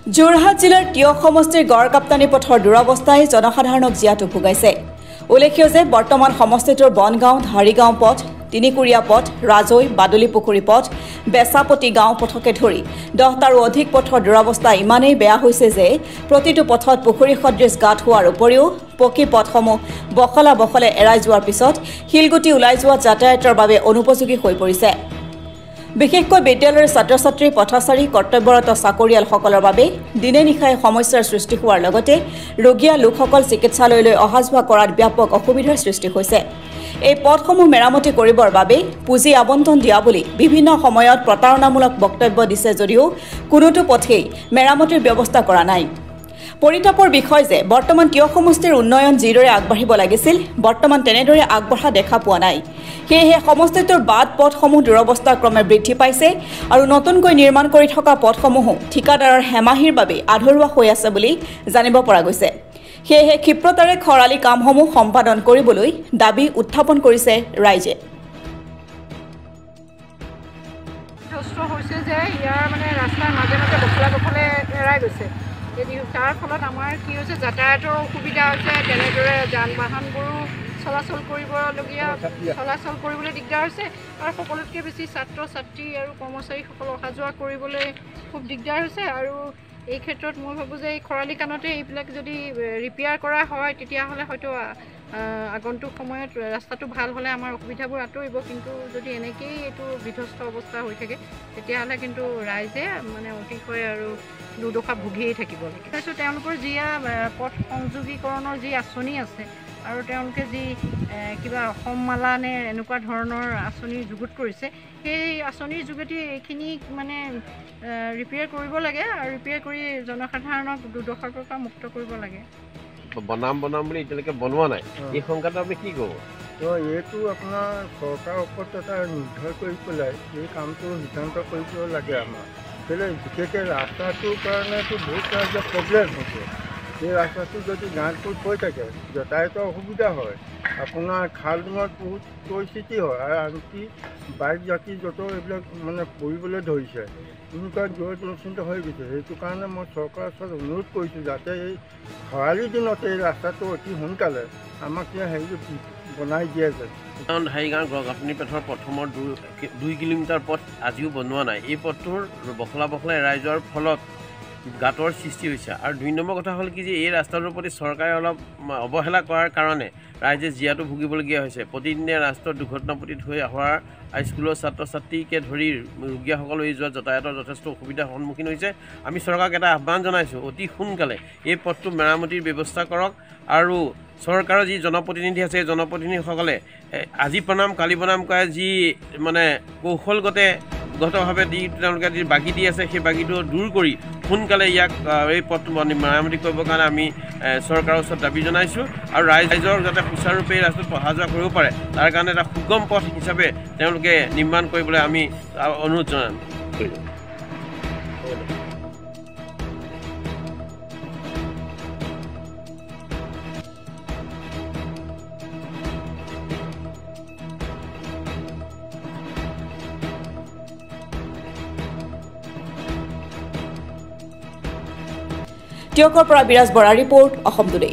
যোৰহাট জিলাৰ তিয়ক সমষ্টিৰ গড়কাপ্তানী পথৰ দুৰৱস্থাই জনসাধাৰণক জিয়াটো ভুগাইছে। উল্লেখ্য যে বৰ্তমান সমষ্টিটোৰ বনগাঁও ধাৰিগাঁও পথ, তিনিকুৰীয়া পথ, ৰাজৈ বাদুলি পুখুৰী পথ, বেচাপতি গাঁও পথকে ধৰি 10টাৰো অধিক পথৰ দুৰৱস্থা ইমানেই বেয়া হৈছে যে প্ৰতিটো পথত পুখুৰী সদৃশ গাঁত হোৱাৰ উপৰিও পকী পথসমূহ বখলা এৰাই যোৱাৰ পিছত শিলগুটি ওলাই যোৱা যাতায়াতৰ বাবে অনুপযোগী হৈ পৰিছে। বিশেষকৈ বিদ্যালয়ৰ ছাত্ৰ-ছাত্ৰী পথচাৰী কৰ্তব্যৰত চাকৰিয়ালসকলৰ বাবে দিনে নিশাই সমস্যাৰ সৃষ্টি হোৱাৰ লগতে ৰোগীয়া লোকসকল চিকিৎসালয়লৈ অহা যোৱা কৰাত ব্যাপক অসুবিধাৰ সৃষ্টি হৈছে। এই পথসমূহ মেৰামতি কৰিবৰ বাবে পুঁজি আবণ্টন দিয়া বুলি বিভিন্ন সময়ত প্ৰতাৰণামূলক বক্তব্য দিছে যদিও কোনোটো পথেই মেৰামতিৰ ব্যৱস্থা কৰা নাই। পৰিতাপৰ বিষয় যে বৰ্তমান তিয়ক সমষ্টিৰ উন্নয়ন যিদৰে আগবাঢ়িব লাগিছিল বৰ্তমান তেনেদৰে আগবঢ়া দেখা পোৱা নাই। সেয়েহে সমষ্টিটোৰ বাট পথসমূহ দুৰৱস্থা ক্ৰমে বৃদ্ধি পাইছে আৰু নতুনকৈ নিৰ্মাণ কৰি থকা পথসমূহো ঠিকাদাৰৰ হেমাহিৰ বাবে আধৰুৱা হৈ আছে বুলি জানিব পৰা গৈছে। সেয়েহে ক্ষিপ্ৰতাৰে খৰালি কামসমূহ সম্পাদন কৰিবলৈ দাবী উত্থাপন কৰিছে ৰাইজে। তাৰ ফলত আমাৰ কি হৈছে যাতায়াতৰ অসুবিধা হৈছে, তেনেদৰে যান বাহনবোৰো চলাচল কৰিবলৈ দিগদাৰ হৈছে আৰু সকলোতকৈ বেছি ছাত্ৰ ছাত্ৰী আৰু কৰ্মচাৰীসকল অহা যোৱা কৰিবলৈ খুব দিগদাৰ হৈছে। আৰু এই ক্ষেত্ৰত মই ভাবোঁ যে এই খৰালি কালতে এইবিলাক যদি ৰিপেয়াৰ কৰা হয় তেতিয়াহ'লে হয়তো আগন্তুক সময়ত ৰাস্তাটো ভাল হ'লে আমাৰ অসুবিধাবোৰ আঁতৰিব। কিন্তু যদি এনেকেই এইটো বিধ্বস্ত অৱস্থা হৈ থাকে তেতিয়াহ'লে কিন্তু ৰাইজে মানে অতিশয় আৰু দুৰ্দশা ভুগিয়েই থাকিব লাগে। তাৰপিছত তেওঁলোকৰ যি পথ সংযোগীকৰণৰ যি আঁচনি আছে আৰু তেওঁলোকে যি কিবা অসম মালা নে এনেকুৱা ধৰণৰ আঁচনি যুগুত কৰিছে, সেই আঁচনিৰ যোগেদি এইখিনি মানে ৰিপেয়াৰ কৰিব লাগে আৰু ৰিপেয়াৰ কৰি জনসাধাৰণক দুৰ্দশাৰ পৰা মুক্ত কৰিব লাগে। বনাম বুলি এতিয়ালৈকে বনোৱা নাই, এই সংখ্যাটো আপুনি কি ক'ব? তো এইটো আপোনাৰ চৰকাৰৰ ওপৰত এটা নিৰ্ভৰ কৰি পেলাই এই কামটো সিদ্ধান্ত কৰিব লাগে। আমাৰ কেলৈ বিশেষকৈ ৰাস্তাটোৰ কাৰণেতো বহুত প্ৰব্লেম হৈছে। এই ৰাস্তাটো যদি গাঁত ফুট হৈ থাকে যাতায়াতৰ অসুবিধা হয়, আপোনাৰ খাল ডুঙত বহুত পৰিস্থিতি হয় আৰু আনকি বাইক যাত্ৰী য'ত এইবিলাক মানে পৰিবলৈ ধৰিছে, এনেকুৱা জোৰ নিশ্চিন্ত হৈ গৈছে। সেইটো কাৰণে মই চৰকাৰৰ ওচৰত অনুৰোধ কৰিছোঁ যাতে এই খৰালি দিনত এই ৰাস্তাটো অতি সোনকালে আমাক হেৰি বনাই দিয়ে যায়। ধাৰিগাঁও গড়কাপ্তানী পথৰ প্ৰথমৰ 2 কিলোমিটাৰ পথ আজিও বনোৱা নাই। এই পথটোৰ বখলা এৰাই যোৱাৰ ফলত গাঁতৰ সৃষ্টি হৈছে। আৰু 2 নম্বৰ কথা হ'ল কি যে এই ৰাস্তাটোৰ প্ৰতি চৰকাৰে অলপ অৱহেলা কৰাৰ কাৰণে ৰাইজে জীয়াটো ভুগিবলগীয়া হৈছে। প্ৰতিদিনে ৰাস্তাত দুৰ্ঘটনাপতিত হৈ হোৱাৰ স্কুলৰ ছাত্ৰ ছাত্ৰীকে ধৰি ৰোগীয়াসকল হৈ যোৱা যাতায়াতৰ যথেষ্ট অসুবিধাৰ সন্মুখীন হৈছে। আমি চৰকাৰক এটা আহ্বান জনাইছোঁ, অতি সোনকালে এই পথটো মেৰামতিৰ ব্যৱস্থা কৰক আৰু চৰকাৰৰ যি জনপ্ৰতিনিধি আছে এই জনপ্ৰতিনিধিসকলে আজি প্ৰণাম কালি প্ৰণাম কৰে যি মানে কৌশলগতভাৱে তেওঁলোকে যি বাকী দি আছে সেই বাকীটো দূৰ কৰি সোনকালে ইয়াক এই পথটো মেৰামতি কৰিবৰ কাৰণে আমি চৰকাৰৰ ওচৰত দাবী জনাইছোঁ। আৰু ৰাইজৰ যাতে সুচাৰুৰূপে এই ৰাস্তাত অহা যোৱা কৰিব পাৰে তাৰ কাৰণে এটা সুগম পথ হিচাপে তেওঁলোকে নিৰ্মাণ কৰিবলৈ আমি অনুৰোধ জনাম। তিয়কৰ পৰা বিৰাজ বৰা ৰিপৰ্ট, অসম টুডে।